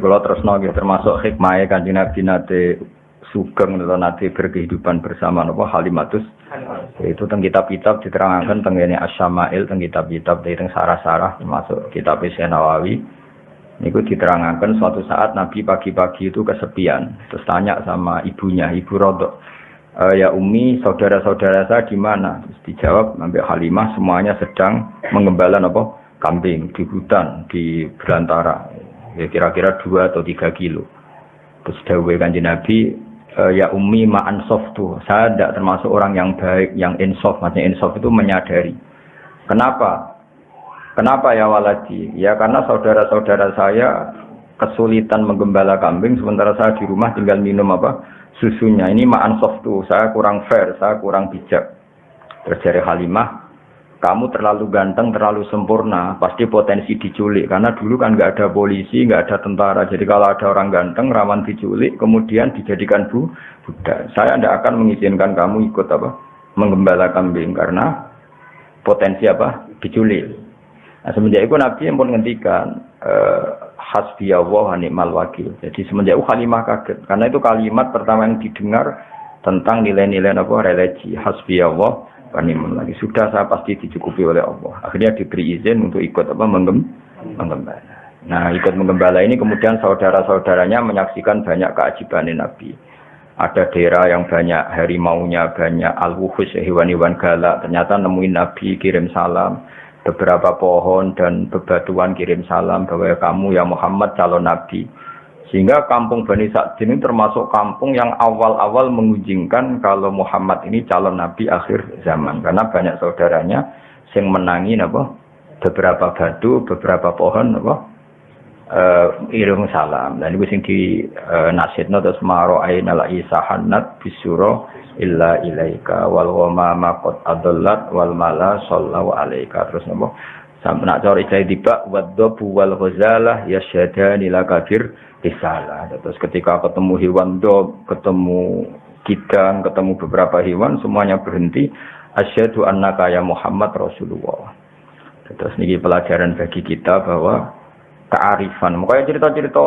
kalau terus termasuk hikmahnya Kanjeng Nabi nate sugeng atau nate berkehidupan bersama nopo Halimatus. Itu teng kitab-kitab diterangkan teng ngene Asy-Syama'il, teng kitab-kitab teng sarah-sarah termasuk kitab Syekh Nawawi. Niku diterangkan suatu saat Nabi pagi-pagi itu kesepian, terus tanya sama ibunya, Ibu Rodok, ya Umi, saudara-saudara saya di mana? Terus dijawab sampai Halimah semuanya sedang menggembala apa? Kambing di hutan di belantara, ya kira-kira 2 atau 3 kilo. Terus dawuh Kanjeng Nabi, ya Umi ma'ansof tuh, saya tidak termasuk orang yang baik, yang insof. Maksudnya insof itu menyadari. Kenapa ya waladi? Ya karena saudara-saudara saya kesulitan menggembala kambing, sementara saya di rumah tinggal minum apa? Susunya. Ini ma'ansof tuh, saya kurang fair, saya kurang bijak. Terus dari Halimah, kamu terlalu ganteng, terlalu sempurna, pasti potensi diculik. Karena dulu kan nggak ada polisi, nggak ada tentara. Jadi kalau ada orang ganteng, rawan diculik, kemudian dijadikan budak. Saya tidak akan mengizinkan kamu ikut apa menggembala kambing karena potensi apa diculik. Nah, semenjak itu Nabi yang pun ngendikan hasbiyallah wa ni'mal wakil. Jadi semenjak itu Halimah kaget. Karena itu kalimat pertama yang didengar tentang nilai-nilai apa religi hasbiyallah. Lagi sudah saya pasti dicukupi oleh Allah. Akhirnya diberi izin untuk ikut apa menggembala. Nah, ikut menggembala ini kemudian saudara-saudaranya menyaksikan banyak keajaiban Nabi. Ada daerah yang banyak harimaunya, banyak al-wuhus, hewan-hewan galak. Ternyata nemuin Nabi kirim salam. Beberapa pohon dan bebatuan kirim salam bahwa kamu ya Muhammad calon Nabi. Sehingga kampung Bani Sa'din ini termasuk kampung yang awal-awal mengunjingkan kalau Muhammad ini calon Nabi akhir zaman. Karena banyak saudaranya yang menangi apa, beberapa batu, beberapa pohon apa, irung salam. Dan itu yang di nasidna terus maro ainal isahanat bisuro illa ilaika wal ghamama qad adallat wal mala sallallahu alaika. Terus apa? Sampai nak cari saya tiba waddobu wal ghazalah yasyadani lakabir risalah. Terus ketika ketemu hewan dob, ketemu kidang, ketemu beberapa hewan, semuanya berhenti. Asyhadu annaka ya Muhammad Rasulullah. Terus ini pelajaran bagi kita bahwa kearifan. Makanya cerita-cerita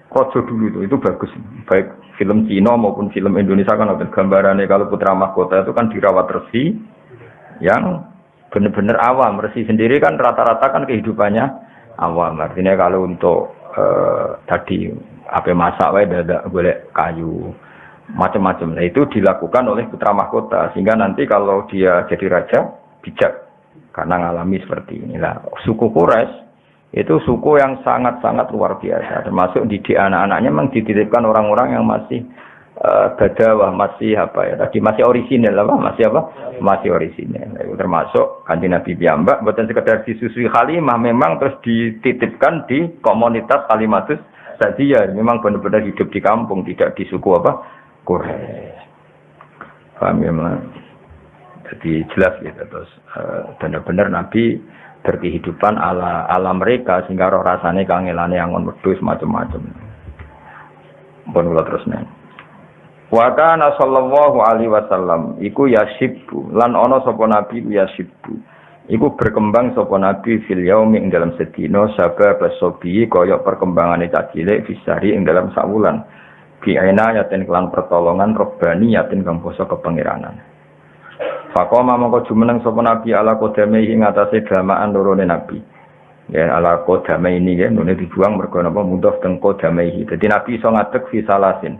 Raja dulu itu bagus. Baik film Cina maupun film Indonesia kan ada gambarannya kalau putra mahkota itu kan dirawat resi yang benar-benar awam. Resi sendiri kan rata-rata kan kehidupannya awam. Artinya kalau untuk tadi apa masak wae dadak golek kayu macam-macam. Nah itu dilakukan oleh putra mahkota sehingga nanti kalau dia jadi raja bijak karena ngalami seperti inilah. Suku Quraisy itu suku yang sangat-sangat luar biasa. Termasuk didik anak-anaknya memang dititipkan orang-orang yang masih badawah, masih apa ya tadi masih orisinil apa masih orisinil. Itu termasuk Kanjeng Nabi piyambak bukan sekedar disusui Halimah, memang terus dititipkan di komunitas Halimatus Sa'diyah, memang benar-benar hidup di kampung, tidak di suku apa Quraisy. Paham ya Mas? Jadi jelas gitu terus benar-benar Nabi berkehidupan ala mereka sehingga roh rasane kangelane angon wedhus macam-macam. Pun kula terusne. Wa kana sallallahu alaihi wasallam iku yasibbu lan ana sapa nabi yasibbu iku berkembang sapa nabi fil yaumi ing dalam sedina sabab sobi kaya perkembangane cah cilik fisari ing dalam sawulan bi aina yaten kelan pertolongan robbani yaten kang basa kepangeranan. Faqama mongko jumeneng sapa nabi ala kodame ing atase gamaan lorone nabi. Ya ala kodame ini ya nune dibuang mergo napa mudhof teng kodame. Dadi nabi iso ngadeg fi salasin.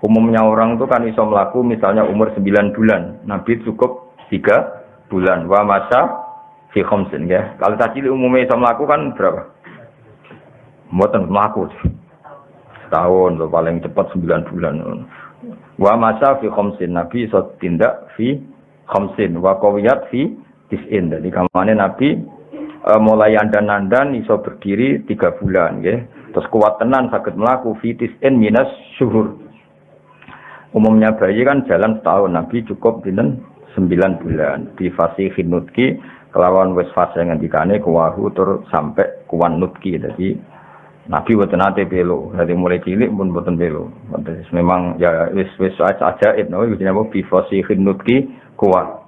Umumnya orang itu kan iso mlaku misalnya umur 9 bulan. Nabi cukup 3 bulan. Wa masa fi khamsin ya. Kalau cilik umumnya iso mlaku kan berapa? Mboten mlaku. Setahun loh paling cepat 9 bulan. Wa masa fi khamsin. Nabi iso tindak fi khamsin. Wa qawiyat fi tis'in. Jadi kamane Nabi mulai andan-andan iso berdiri 3 bulan ya. Terus kuat tenan saged mlaku fi tis'in minas syuhur. Umumnya bayi kan jalan setahun, Nabi cukup dinten 9 bulan. Di fasi nutki kelawan wis fase ngendikane kuwahu tur sampai kuwan nutki. Jadi Nabi boten nate belo. Dari mulai cilik pun boten belo. Memang ya wis ajaib no iki jenenge bi fasi nutki kuwa.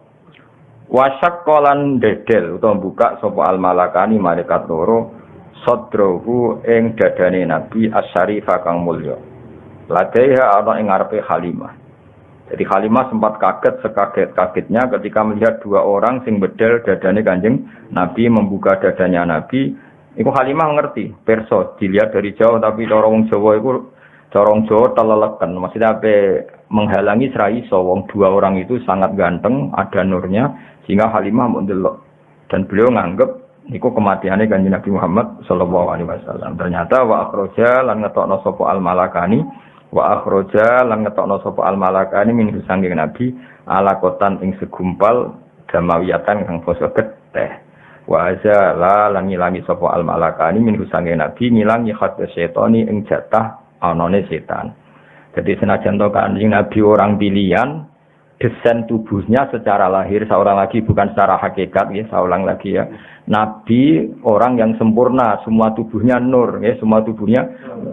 Wasyak kolan dedel utawa buka sapa al malakani malaikat loro sadrahu ing dadane Nabi asyarifa kang mulya. Ladaiha ana ing ngarepe Halimah. Jadi Halimah sempat kaget sekaget-kagetnya ketika melihat dua orang sing bedel dadane Kanjeng Nabi, membuka dadanya Nabi. Iku Halimah ngerti, perso dilihat dari jauh, tapi cara wong Jawa iku cara wong Jawa teleleken. Maksudnya apa menghalangi serai wong dua orang itu sangat ganteng, ada nurnya, sehingga Halimah mau ndelok. Dan beliau nganggep niku kematiannya Kanjeng Nabi Muhammad sallallahu alaihi wasallam. Ternyata wa akhraja lan ngetokno sapa al-malakani wa akhraja lan ngetokno sapa al-malakani min sanging Nabi alakotan ing segumpal damawiyatan kang basa getih. Wa azala lan ngilangi sapa al-malakani min sanging Nabi ngilangi khatus setoni ing jatah anane setan. Jadi senajan to Kanjeng Nabi orang pilihan, desain tubuhnya secara lahir seorang lagi, bukan secara hakikat ya, seorang lagi ya. Nabi orang yang sempurna, semua tubuhnya nur ya, semua tubuhnya.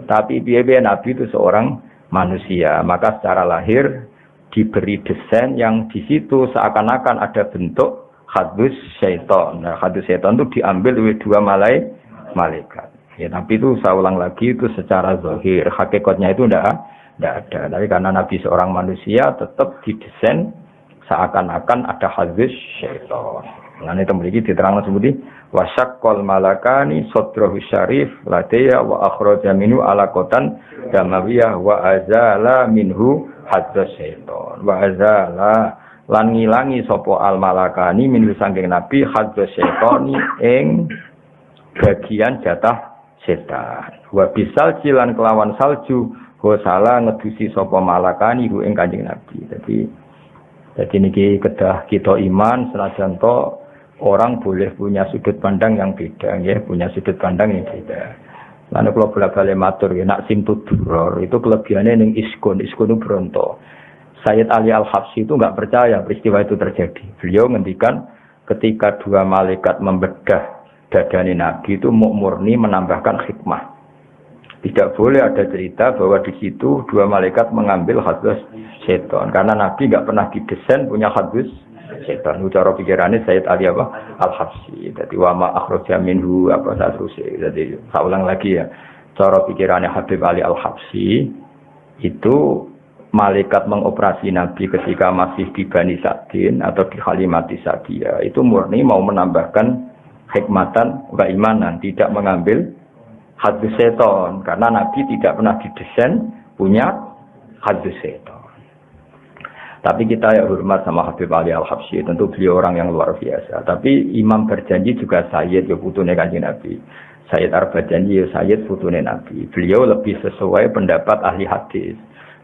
Tapi biaya Nabi itu seorang manusia, maka secara lahir diberi desain yang di situ seakan-akan ada bentuk hadus syaitan. Nah, hadus syaitan itu diambil oleh dua malaikat. Ya, tapi itu saya ulang lagi itu secara zahir, hakikatnya itu tidak ada. Tapi karena Nabi seorang manusia tetap didesain seakan-akan ada hadis syaitan. Nah ini memiliki diterangkan seperti wasyaqqal malakani sadrahu syarif ladaya wa akhraja minhu alaqatan damawiyah wa azala minhu hadis syaitan. Wa azala lan ngilangi sapa al malakani minhu saking Nabi hadis syaitan ing bagian jatah setan. Wa bisal cilan kelawan salju salah ngedusi sapa malakani ku ing Kanjeng Nabi. Jadi niki kedah kita iman senajan to orang boleh punya sudut pandang yang beda ya, punya sudut pandang yang beda. Lan kula bola-bali matur ya nak simtud duror itu kelebihannya ning iskun itu bronto. Sayyid Ali Al-Habsyi itu enggak percaya peristiwa itu terjadi. Beliau ngendikan ketika dua malaikat membedah dadane Nabi itu murni menambahkan hikmah. Tidak boleh ada cerita bahwa di situ dua malaikat mengambil hadis setan. Karena Nabi enggak pernah didesain punya hadis setan. Cara pikirannya Sayyid Ali Al-Habsyi. Jadi wa ma akhraja minhu apa satrusnya. Jadi saya ulang lagi ya. Cara pikirannya Habib Ali Al-Habsyi itu malaikat mengoperasi Nabi ketika masih di Bani Sa'din atau di Halimati Sa'diyah. Itu murni mau menambahkan hikmatan keimanan, tidak mengambil hadis setan, karena Nabi tidak pernah didesain punya hadis setan. Tapi kita ya hormat sama Habib Ali Al-Habsyi, tentu beliau orang yang luar biasa. Tapi Imam berjanji juga Sayyid ya putune Kanjeng Nabi. Sayyid Ar-Bajanji ya Sayyid putune Nabi. Beliau lebih sesuai pendapat ahli hadis.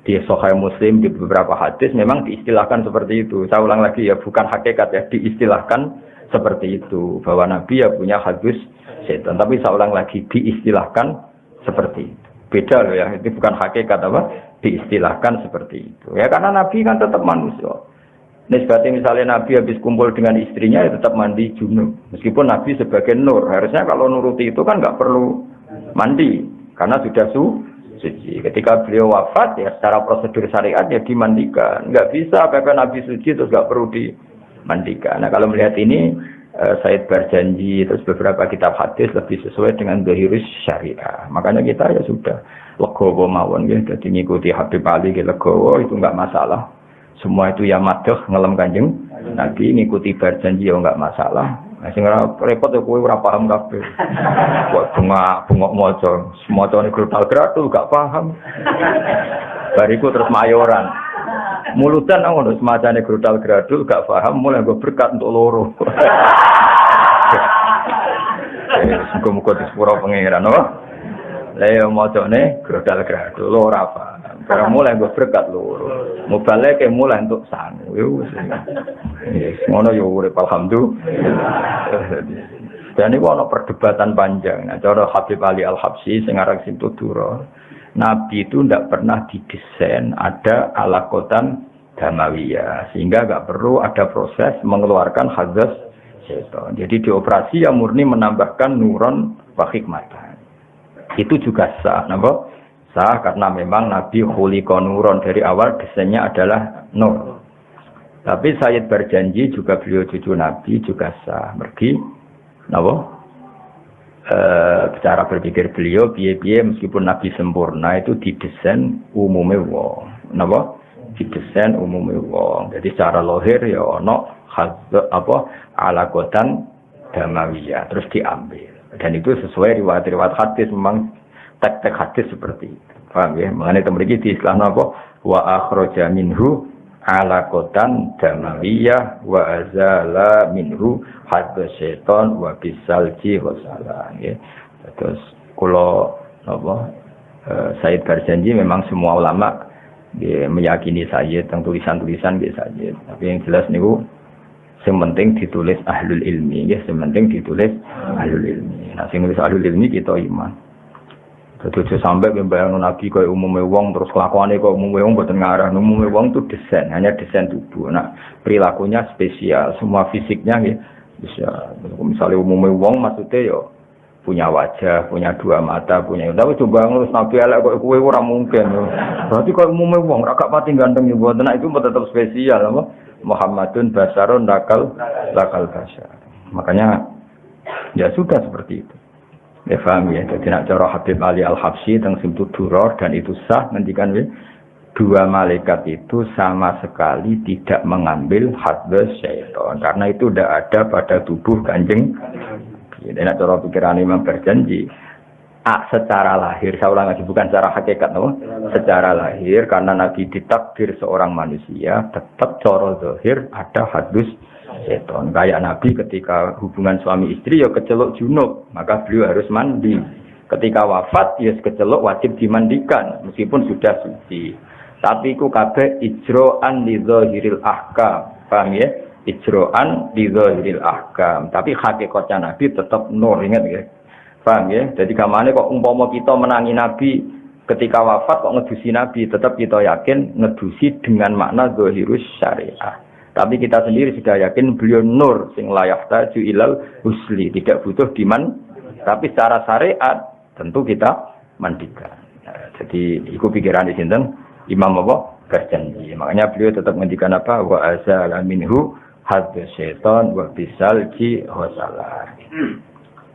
Di Sahih Muslim di beberapa hadis memang diistilahkan seperti itu. Saya ulang lagi ya, bukan hakikat ya, diistilahkan seperti itu bahwa Nabi ya punya hadis setan, tapi saya ulang lagi diistilahkan seperti itu. Beda loh ya, itu bukan hakikat apa, diistilahkan seperti itu. Ya karena Nabi kan tetap manusia. Nisbatnya misalnya Nabi habis kumpul dengan istrinya ya tetap mandi junub. Meskipun Nabi sebagai nur, harusnya kalau nuruti itu kan nggak perlu mandi karena sudah suci. Ketika beliau wafat ya secara prosedur syariat ya dimandikan. Nggak bisa pakai Nabi suci terus nggak perlu dimandikan. Nah kalau melihat ini Said berjanji terus beberapa kitab hadis lebih sesuai dengan zahirus syariah. Makanya kita ya sudah legowo mawon ya, jadi ngikuti Habib Ali ya legowo itu enggak masalah. Semua itu ya madhah ngelem Kanjeng Nabi, ngikuti berjanji ya enggak masalah. Nah sing repot ya kowe ora paham kabeh. Kok bengok maca, semacane grutal-gratul gak paham. Bariku terus mayoran. Mulutan ngono semacane grutal-gradul gak paham mulai gue berkat untuk loro. Muga-muga disepuro pangeran no. Lah yo macane grutal-gradul ora paham. Karena mulai gue berkat loro. Mubaleke mulai untuk sangu. Yo wis. Ngono yo urip alhamdulillah. Dan ini ada perdebatan panjang. Nah, cara Habib Ali Al-Habsyi sing aran Simtudura. Nabi itu tidak pernah didesain ada alakotan damawiyah, sehingga nggak perlu ada proses mengeluarkan hadis setan. Jadi dioperasi yang murni menambahkan nuron wa hikmatan. Itu juga sah, napa? Sah karena memang Nabi khuliqa nuron, dari awal desainnya adalah nur. Tapi Sayyid berjanji juga beliau cucu Nabi juga sah. Mergi, napa? cara berpikir beliau piye-piye meskipun Nabi sempurna itu didesain umume wong. Napa? Didesain umume wong. Jadi secara lahir ya ono alagotan damawiyah terus diambil. Dan itu sesuai riwayat-riwayat hadis, memang tek-tek hadis seperti itu. Paham ya? Mengenai temriki di istilahna apa? Wa akhraja minhu alagotan damawiyah wa azala minhu hadza syaiton wa bisalji wasala ya. Terus kula Said berjanji memang semua ulama meyakini saya tentang tulisan-tulisan nggih saya. Tapi yang jelas niku sing penting ditulis ahlul ilmi nggih, sing penting ditulis ahlul ilmi. Nah sing nulis ahlul ilmi kita iman. Terus sampai membayang Nabi kaya umumnya wong terus kelakuannya kaya umumnya wong buatan ngarah. Umumnya wong itu desain, hanya desain tubuh. Nah perilakunya spesial, semua fisiknya ya bisa. Misalnya umumnya wong maksudnya ya punya wajah, punya dua mata, punya. Tapi coba ngurus Nabi elek kaya kue kurang mungkin. Ya. Berarti kaya umumnya wong agak pati ganteng juga. Nah itu tetap spesial. Apa? Muhammadun basarun lakal basar. Makanya ya sudah seperti itu. Ya paham ya, jadi nak cara Habib Ali Al-Habsyi tentang Simtud Duror dan itu sah nantikan ya, dua malaikat itu sama sekali tidak mengambil hadza syaitan karena itu tidak ada pada tubuh Kanjeng. Jadi nak cara pikiran Imam berjanji secara lahir, saya ulang lagi bukan secara hakikat, no? Secara lahir karena Nabi ditakdir seorang manusia tetap cara zahir ada hadus seton. Kayak Nabi ketika hubungan suami istri ya kecelok junub, maka beliau harus mandi. Ketika wafat ya kecelok wajib dimandikan meskipun sudah suci. Tapi ku kabeh ijro'an li dzahiril ahkam. Paham ya? Ijro'an li dzahiril ahkam. Tapi hakikatnya Nabi tetap nur, ingat ya. Paham ya? Jadi kamane kok umpama kita menangi Nabi ketika wafat kok ngedusi Nabi, tetap kita yakin ngedusi dengan makna dzahirus syariah. Tapi kita sendiri sudah yakin beliau nur sing layak taju ilal husli, tidak butuh diman. Tapi secara syariat tentu kita mandikan. Nah, jadi itu pikiran di sini Imam apa berjanji. Makanya beliau tetap mendikan apa wa azala minhu hadza syaitan wa bisalji wasala.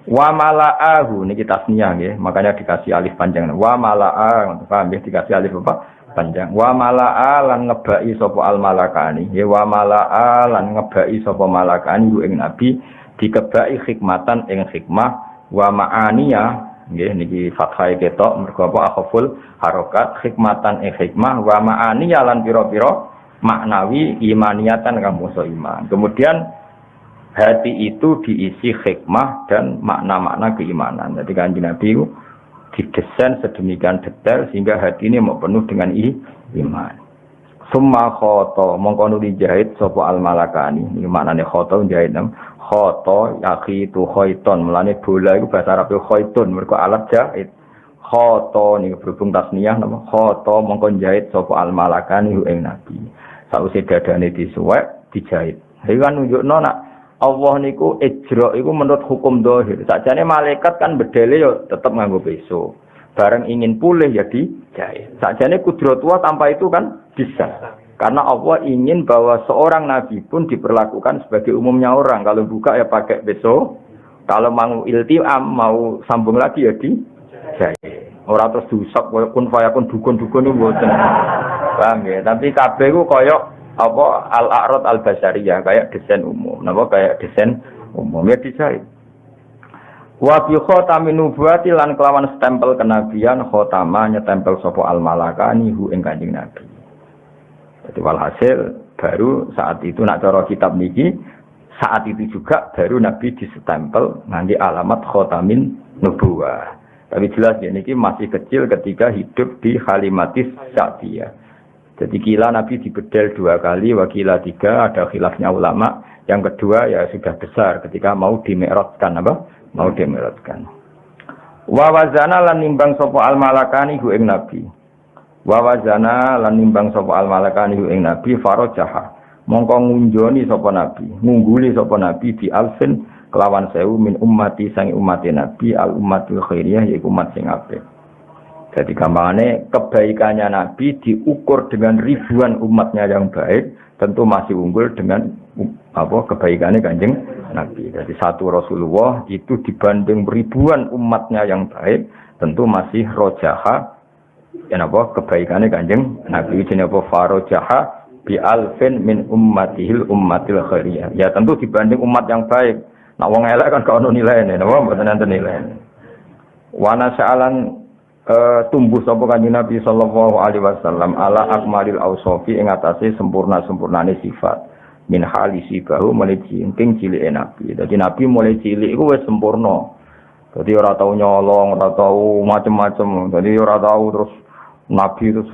Wa mala'ahu niki tasniyah nggih, makanya dikasih alif panjang. Wa mala'a, paham ya dikasih alif apa? Panjang. Wa mala'a lan ngebai sapa al malakani. Ya wa mala'a lan ngebai sapa malakani ku ing nabi dikebai hikmatan ing hikmah wa ma'aniya nggih niki fathah ketok mergo apa akhful harokat hikmatan ing hikmah wa ma'aniya lan pira-pira maknawi imaniyatan kang basa iman. Kemudian hati itu diisi hikmah dan makna-makna keimanan. Jadi Kanjeng Nabi itu didesain sedemikian detail sehingga hati ini mau penuh dengan iman. Summa khoto mongko dijahit sapa al malakani. Iki maknane khoto jahit nam. Khoto yaqitu khaiton. Mulane bola iku bahasa Arab khaitun mergo alat jahit. Khoto niku berhubung tasniyah nama khoto mongko jahit sapa al malakani ing nabi. Sausé dadane disuwek dijahit. Iki kan nunjukno nak Allah niku ijra iku menurut hukum zahir. Sakjane malaikat kan bedele yo tetep nganggo peso. Bareng ingin pulih ya dijahit. Sakjane kudratullah tanpa itu kan bisa. Karena Allah ingin bahwa seorang nabi pun diperlakukan sebagai umumnya orang. Kalau buka ya pakai peso. Kalau mau iltiam mau sambung lagi ya dijahit. Ora terus diusap kun fayakun dukun-dukun niku mboten. Paham ya? Tapi kabeh ku koyo apa al-a'rad al-basariyah kayak desain umum. Napa kayak desain umum ya desain. Wa bi khatamin nubuwati lan kelawan stempel kenabian khatama nyetempel sapa al-malakani hu ing Kanjeng Nabi. Jadi walhasil baru saat itu nak cara kitab niki saat itu juga baru Nabi disestempel ngangge alamat khatamin nubuwah. Tapi jelas ya niki masih kecil ketika hidup di Halimatis Sa'diyah. Jadi kila Nabi dibedel 2 kali, wakila 3, ada khilafnya ulama. Yang kedua ya sudah besar ketika mau dimi'rajkan apa? Mau dimi'rajkan. Wa wazana lan nimbang sapa al malakani hu ing Nabi. Wa wazana lan nimbang sapa al malakani hu ing Nabi farajaha. Mongko ngunjoni sapa Nabi, ngungguli sapa Nabi di alfin kelawan 1000 min ummati sang ummate Nabi al ummatul khairiyah yaiku umat sing apik. Jadi gampangannya kebaikannya Nabi diukur dengan ribuan umatnya yang baik tentu masih unggul dengan kebaikannya Kanjeng Nabi. Jadi satu Rasulullah itu dibanding ribuan umatnya yang baik, tentu masih rojaha kebaikannya Kanjeng Nabi. Jenenge farojaha bi alfin min ummatihil ummatil khairiyah. Ya tentu dibanding umat yang baik. Nah wong elek kan gak ono nilaine, napa mboten enten nilaine. Wana sa'alan tumbuh sapa Kanjeng Nabi sallallahu alaihi wasallam ala akmalil ausofi ing atase sempurnane sifat. Min halisi bahu mulai cincing cilike Nabi. Dadi Nabi mulai cilik iku wis sempurna. Dadi ora tau nyolong, ora tau macem-macem. Dadi ora tau terus Nabi terus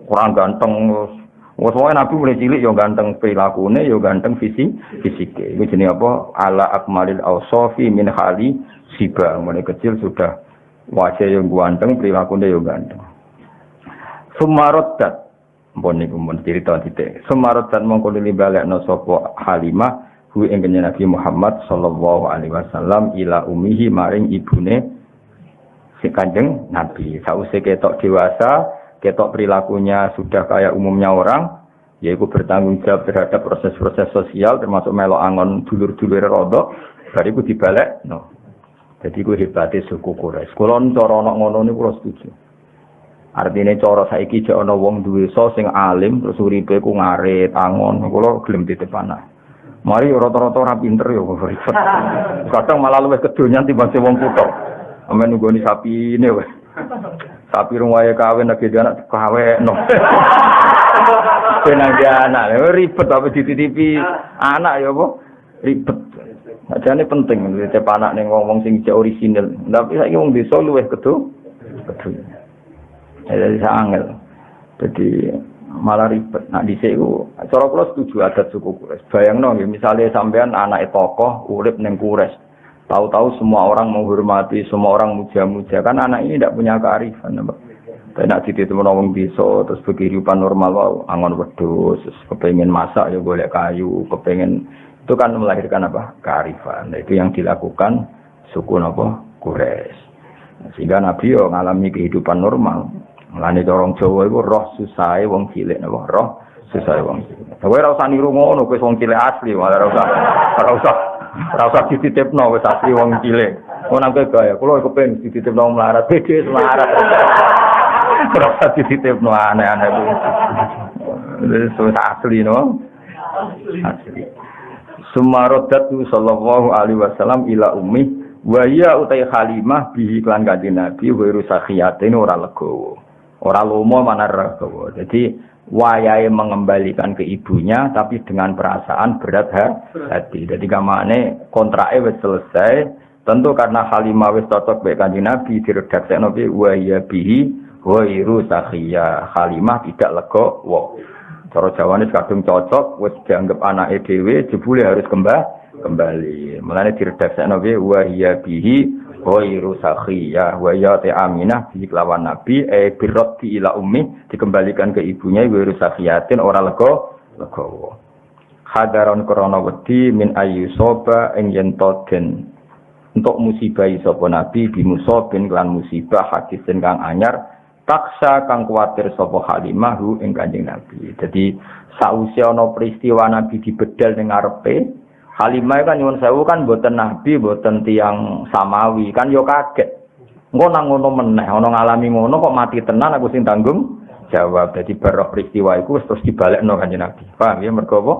kurang ganteng terus. Wes Nabi mulai cilik yo ganteng prilakune yo ganteng fisike. Iku jenenge apa? Ala akmalil ausofi min hali siba. Mulai kecil sudah wajah yang ganteng, prilakune yo ganteng. Sumarodat Mpun niku mun cerita titik. Sumarodat mongko libalekno sapa Halimah hu ing Nabi Muhammad sallallahu alaihi wasallam ila ummihi maring ibune si Kanjeng Nabi. Sause ketok dewasa, ketok perilakunya sudah kayak umumnya orang, yaitu bertanggung jawab terhadap proses-proses sosial termasuk melok angon dulur-dulur rodok, bariku dibalik no. Jadi ku hebate suku Quraisy. Kula cara ana ngono niku kula setuju. Artine cara saiki jek ana wong duwe so sing alim terus uripe ku ngarit angon, kula gelem ditepana. Mari rata-rata ora pinter ya ribet. Kadang malah luwih kedonyan timbang sing wong kutho. Amen nggoni sapine wae. Sapi ruwae kawin lagi anak kaweno. Benang dia anak, ribet tapi dititipi anak ya apa? Ribet. Ajane penting dititip anak ning wong sing jek orisinil. Tapi saiki wong desa luwih kedo. Jadi sangat. Jadi malah ribet. Nah dhisik iku cara kula setuju adat suku Quraisy. Bayangno ya misale sampean anake tokoh urip ning Quraisy. Tahu-tahu semua orang menghormati, semua orang muja-muja. Kan anak ini tidak punya kearifan. Tidak dititip wong desa terus kehidupan normal wae, angon wedhus, kepengin masak ya golek kayu, kepengin itu kan melahirkan apa? Kearifan. Nah, itu yang dilakukan suku napa? Quraisy. Sehingga Nabi yo ngalami kehidupan normal. Mulane orang Jawa iku roh susahe wong cilik napa? Roh susahe wong cilik. Kowe ora usah niru ngono, kowe wong cilik asli, ora usah dititipno wis asli wong cilik. Ono nang gaya, kula kepengin dititipno melarat, beda melarat. Ora usah dititipno aneh-aneh kuwi. Wis asli no. Asli. Sumarodatu sallallahu alaihi wasallam ila ummi wa ya utai Halimah bihi lan kanjeng Nabi wa rusakhiyatene ora legowo. Ora lomo mana regawa. Jadi wayahe mengembalikan ke ibunya tapi dengan perasaan berat hati. Jadi kamane kontrake wis selesai. Tentu karena Halimah wis cocok mek kanjeng Nabi diredaksekno piye wa ya bihi wa rusakhiyah. Halimah tidak legowo. Cara Jawane kadung cocok wis dianggap anake dhewe jebule harus kembali. Mulane diredaksekno piye wa ya bihi ghairu sakhiyah wa ya Aminah bi lawan Nabi birrat ila ummi dikembalikan ke ibunya ghairu sakhiyatin ora legowo. Hadaron krana wedi min ayyusoba ing yen den untuk musibah sapa Nabi bi musabin lan musibah hadisin kang anyar taksa kang kuwatir sapa Halimah hu ing Kanjeng Nabi. Jadi sausé ana peristiwa Nabi dibedal ning ngarepe Halimah kan nyuwun sewu kan boten nabi, boten tiang samawi, kan yo kaget. Engko nang ngono meneh, ana ngalami ngono kok mati tenan aku sing tanggung jawab. Dadi baroh peristiwa iku terus dibalekno Kanjeng Nabi. Paham ya mergo apa?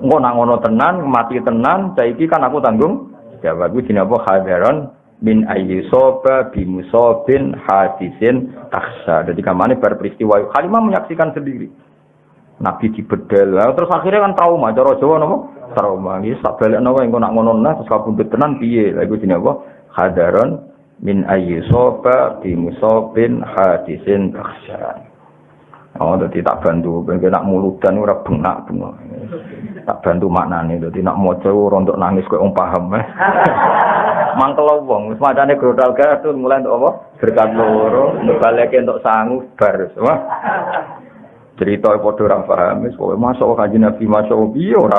Engko nang ngono tenan, mati tenan, saiki kan aku tanggung jawab. Iku jenenge apa? Hadaron min ayyusoba bi musabin hadisin takhsa. Dadi kamane bar peristiwa Halimah menyaksikan sendiri. Nabi dibedel. Terus akhirnya kan trauma, cara Jawa napa? Trauma iki sak balekno wae engko nak ngono nah terus kabundut tenan piye? Lha iku jenenge apa? Hadaron min ayyusoba bi musabin hadisin takhsa. Oh, dadi tak bantu ben nak muludan ora bengak-bengok. Tak bantu maknane dadi nak maca ora untuk nangis kok wong paham. Mangkel wong wis macane grodal gadul mulai untuk apa? Berkat loro, baleke untuk sangu bar. Wah. Cerita padha ora paham wis kowe masuk kanjeng Nabi masuk piye ora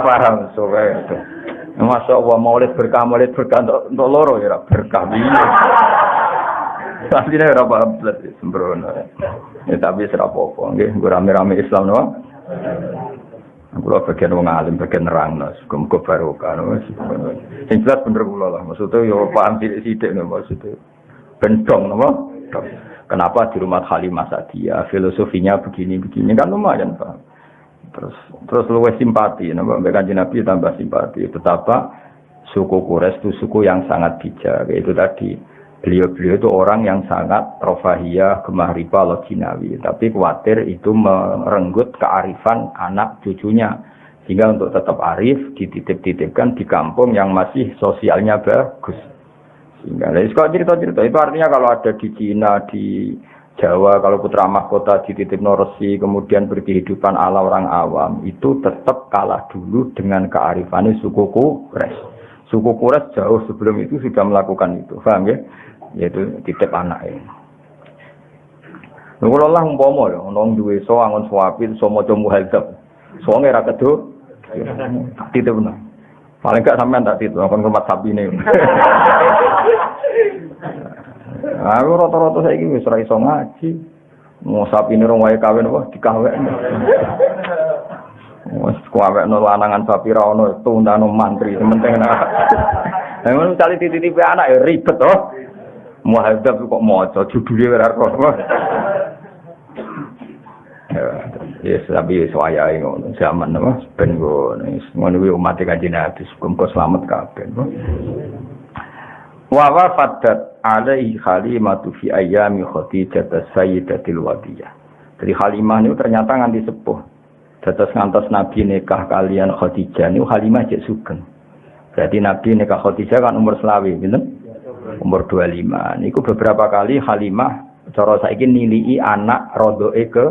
paham sowe. Masuk wa maulid berkah untuk loro ya berkah piye. Asline ora paham blas sembrono. Ya tapi ora apa-apa nggih, nggo rame-rame Islam no. Kula bagian wong alim, bagian nerangno, muga barokah no. Sing jelas bener kula lah, maksudnya yo paham sithik-sithik no maksudnya. Bendong no. Kenapa di rumah Halimah Sa'diyah filosofinya begini-begini kan lumayan Pak. Terus luwih simpati no, mbek Kanjeng Nabi tambah simpati. Betapa suku Quraisy itu suku yang sangat bijak. Itu tadi beliau-beliau itu orang yang sangat rofahiyah, gemah riba, loginawi. Tapi khawatir itu merenggut kearifan anak cucunya. Sehingga untuk tetap arif, dititip-titipkan di kampung yang masih sosialnya bagus. Sehingga, kalau cerita-cerita itu artinya kalau ada di Cina, di Jawa, kalau putra mahkota dititip Norsi, kemudian berkehidupan ala orang awam, itu tetap kalah dulu dengan kearifannya suku Quraisy. Suku Quraisy jauh sebelum itu sudah melakukan itu, paham ya? Yaitu titip anaknya. Kalau Allah umpama ya, nong duwe so angon suapi, so moco muhadzab, so ngira kedo, titip benar. Paling gak sampean tak titip, akan kemat sapi ini. Aku rata-rata saya ini wis ora iso ngaji, mau sapi ini rong wae kawin apa dikawin. Wes kuawekno lanangan sapi ra ono tundano mantri, penting nak. Lah ngono cali titipe anak ya ribet to. Muhadzab kok maca judule ora kok. Ya, tapi soayae ngono zaman apa ben ngono kuwi umat Kanjeng Nabi muga slamet kabeh. Wa wafadat alaihi Halimatu fi ayyami Khadijah sayyidatil wadiyah. Jadi Halimah itu ternyata nganti sepuh. Dados ngantos Nabi nikah kalian Khadijah niku Halimah jek sugeng. Berarti Nabi nikah Khadijah kan umur selawi, pinten? Umur 25. Niku beberapa kali Halimah cara saiki nilii anak rodoe ke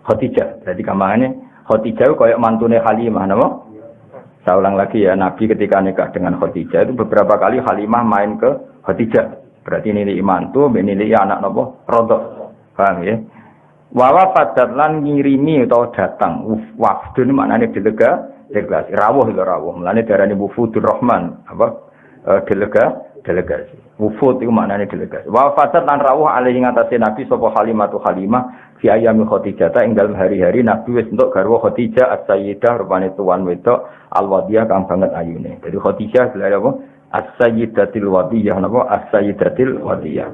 Khadijah. Berarti kamane Khadijah koyo mantune Halimah napa? Saya ulang lagi ya, Nabi ketika nikah dengan Khadijah itu beberapa kali Halimah main ke Khadijah. Berarti nilai mantu, nilai anak nopo rodok. Paham ya? Wawa padat lan ngirimi atau datang. Wafdun maknanya delegasi. Rawuh itu rawuh. Mulanya darahnya Wufudur Rahman. Delegasi. Wufud itu maknanya delegasi. Wawa padat lan rawuh alaihi ngatasi Nabi sopo Halimah tu Halimah. Fi ayami Khadijah ta ing dalem hari-hari Nabi wis entuk garwa Khadijah as-sayyidah rupane tuan wedok al-wadiyah kang banget ayune. Jadi Khadijah gelar apa? As-sayyidatil wadiyah napa? As-sayyidatil wadiyah.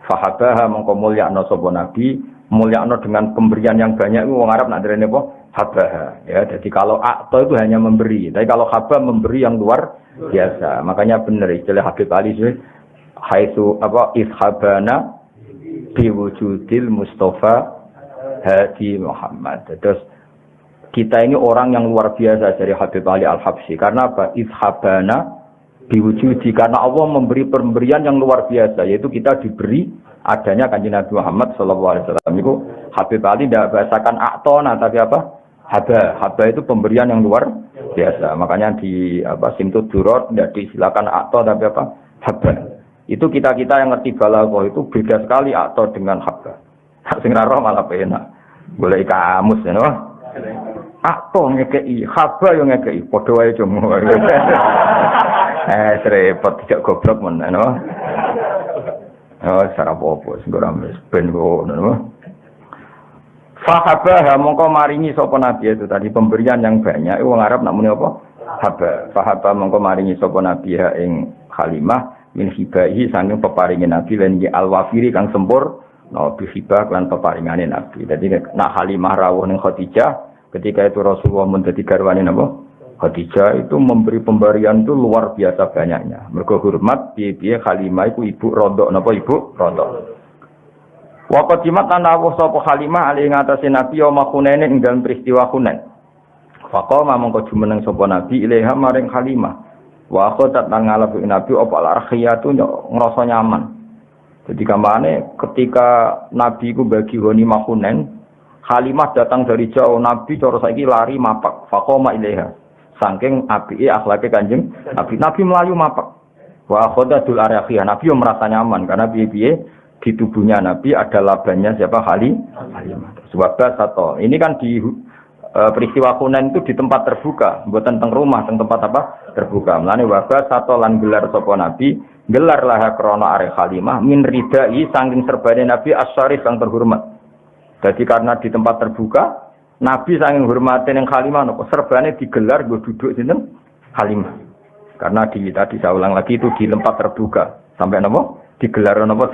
Fahabaha mongko mulyakno sapa Nabi, mulyakno dengan pemberian yang banyak itu wong Arab nak derene apa? Habaha. Ya, jadi kalau akta itu hanya memberi, tapi kalau haba memberi yang luar biasa. Makanya benar istilah Habib Ali itu haitsu apa ishabana biwujudil Mustafa Hadi Muhammad. Terus kita ini orang yang luar biasa dari Habib Ali Al-Habsyi. Karena apa? Ishabana biwujudi. Karena Allah memberi pemberian yang luar biasa. Yaitu kita diberi adanya Kanjeng Nabi Muhammad SAW. Itu Habib Ali tidak bahasakan aktona, tapi apa? Haba. Haba itu pemberian yang luar biasa. Makanya di Simtud Durot tidak disilakan akto, tapi apa? Haba. Itu kita-kita yang ngerti balaghah itu beda sekali aktor dengan habba. Sing ra roh malah penak. Golek kamus ya no. Aktor ngekeki, habba yo ngekeki, padha wae jomo. Repot tidak goblok men no. Oh, sarap opo sing ora mes ben ngono. Fahabah mongko maringi sapa nabi itu tadi pemberian yang banyak. Wong Arab nak muni apa? Haba. Fahabah mongko maringi sapa nabi ing Halimah min hibahi sanging peparingan Nabi lan al-wafiri kang sempur no bihibah lan peparingane Nabi. Jadi nak Halimah rawuh ning Khadijah ketika itu Rasulullah mun dadi garwane napa? Khadijah itu memberi pemberian itu luar biasa banyaknya. Mergo hormat piye-piye Halimah iku ibu rodok napa ibu rodok. Wa qadimat lan rawuh sapa Halimah ali ngatasé Nabi ya Hunain ing dalem peristiwa Hunain. Faqama mongko jumeneng sapa Nabi ilaiha maring Halimah. Wa khodat lan ngalabi Nabi apa al-arkhiyatu ngrasa nyaman. Jadi kampane ketika Nabi ku bagi ghanimah Hunain, Halimah datang dari jauh, Nabi cara saiki lari mapak, faqama ilaiha. Saking apike akhlake Kanjeng Nabi, Nabi melayu mapak. Wa khodatul arkhiyah, Nabi yo merasa nyaman karena piye-piye di tubuhnya Nabi ada labanya siapa Halimah. Sebab satu. Ini kan di peristiwa Hunain itu di tempat terbuka, bukan teng rumah, teng tempat apa? Terbuka. Mulane waba sato lan gelar sapa Nabi, gelar laha krana are Halimah min ridai saking serbane Nabi as-syarif yang terhormat. Jadi karena di tempat terbuka, Nabi saking hormate ning Halimah napa serbane digelar nggo duduk sinten Halimah. Karena tadi saya ulang lagi itu di tempat terbuka. Sampai napa? Digelar napa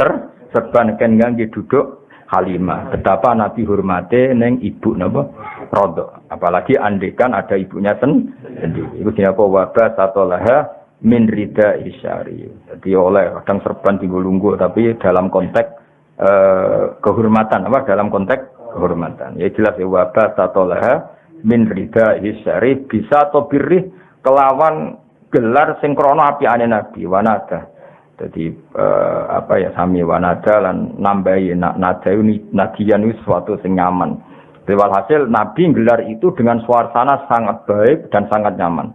serban kan ngangge duduk Halimah. Betapa Nabi hormate ning ibu napa? Rodo. Apalagi andekan ada ibunya sendiri. Iku dinapa wabah satolaha min rida isyari. Jadi oleh kadang serban digulunggu tapi dalam konteks kehormatan apa dalam konteks kehormatan. Ya jelas ya wabah satolaha min rida isyari bisa atau birih kelawan gelar sing krana apiane Nabi wanada. Jadi sami wanada lan nambahi nada nadian itu suatu sing nyaman. Walhasil Nabi gelar itu dengan suasana sangat baik dan sangat nyaman.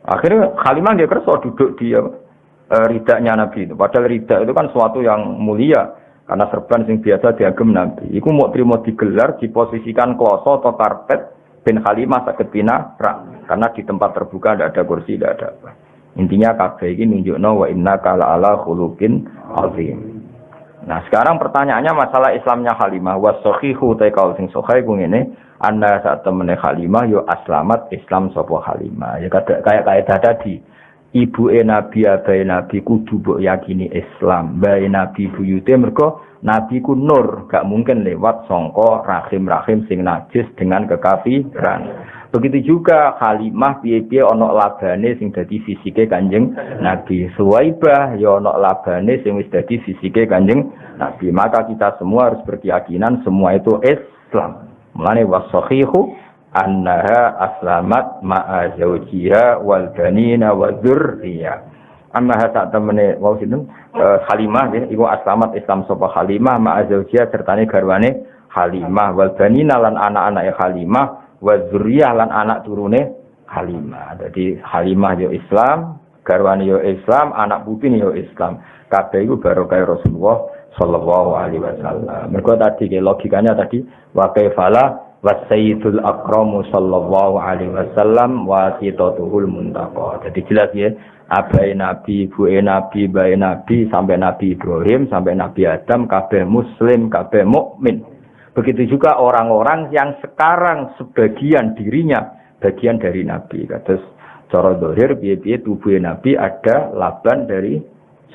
Akhirnya Halimah dia kerso duduk di ridanya Nabi itu. Padahal rida itu kan suatu yang mulia karena serban sing biasa diagem Nabi. Iku mau terima digelar diposisikan kloso atau karpet ben Halimah saged pinarak karena di tempat terbuka tidak ada kursi, tidak ada apa. Intinya kabeh iki nunjukno wa innaka la'ala khuluqin azim. Nah, sekarang pertanyaannya masalah Islamnya Halimah was sahihu ta kaul sing sahih ku ngene, anna sak temene Halimah yo aslamat Islam sapa Halimah. Ya kayak kaidah tadi. Ibuke Nabi abahe Nabi kudu mbok yakini Islam. Bae Nabi buyute mergo Nabi ku nur, gak mungkin lewat sangka rahim-rahim sing najis dengan kekafiran. Begitu juga Halimah piye-piye ana labane sing dadi fisike Kanjeng Nabi. Suwaibah ya ana labane sing wis dadi fisike Kanjeng Nabi. Maka kita semua harus berkeyakinan semua itu Islam. Mulane wasahihu annaha aslamat ma'a zawjiha wal banina wa dzurriyyah. Annaha sak temene wau sinten Halimah ya iku aslamat Islam sapa Halimah ma'a zawjiha sertane garwane Halimah wal banina lan anak-anake Halimah wa dzurriyyah lan anak turune Halimah. Jadi Halimah yo Islam, garwane yo Islam, anak putune yo Islam. Kabeh iku barokah Rasulullah sallallahu alaihi wasallam. Mergo tadi logikanya tadi wa kaifala wasayyidul akramu sallallahu alaihi wasallam wasitatuhul muntaqa. Jadi jelas ya, abai Nabi, ibuke Nabi, bae Nabi sampai Nabi Ibrahim sampai Nabi Adam kabeh muslim, kabeh mukmin. Begitu juga orang-orang yang sekarang sebagian dirinya bagian dari Nabi. Kados cara zahir piye-piye tubuh Nabi ada laban dari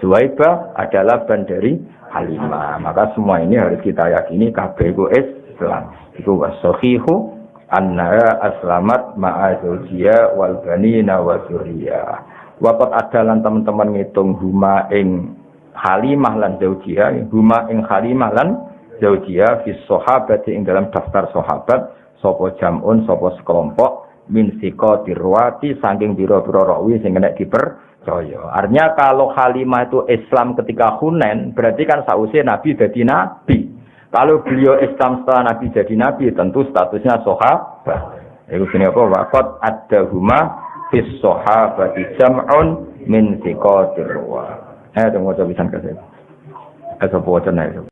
Suwaibah, ada laban dari Halimah. Maka semua ini harus kita yakini kabeh iku Islam. Iku wasahihu anna aslamat ma'a zawjiya wal banina wa dzurriyyah. Waqat adalan teman-teman ngitung huma ing Halimah lan zawjiya, huma ing Halimah lan zawjiya fi sahabati ing dalam daftar sahabat sapa jamun sapa sekelompok min siqatir ruwati saking pira-pira rawi sing nek dipercaya. Artinya kalau Halimah itu Islam ketika Hunain berarti kan sausé Nabi dadi nabi. Kalau beliau Islam setelah Nabi jadi Nabi, tentu statusnya sahabat. Itu sini apa? Waqat ad-dahuma fis sahabati jam'un min thiqatir ruwa. Tunggu coba bisa kasih. Apa wacana itu?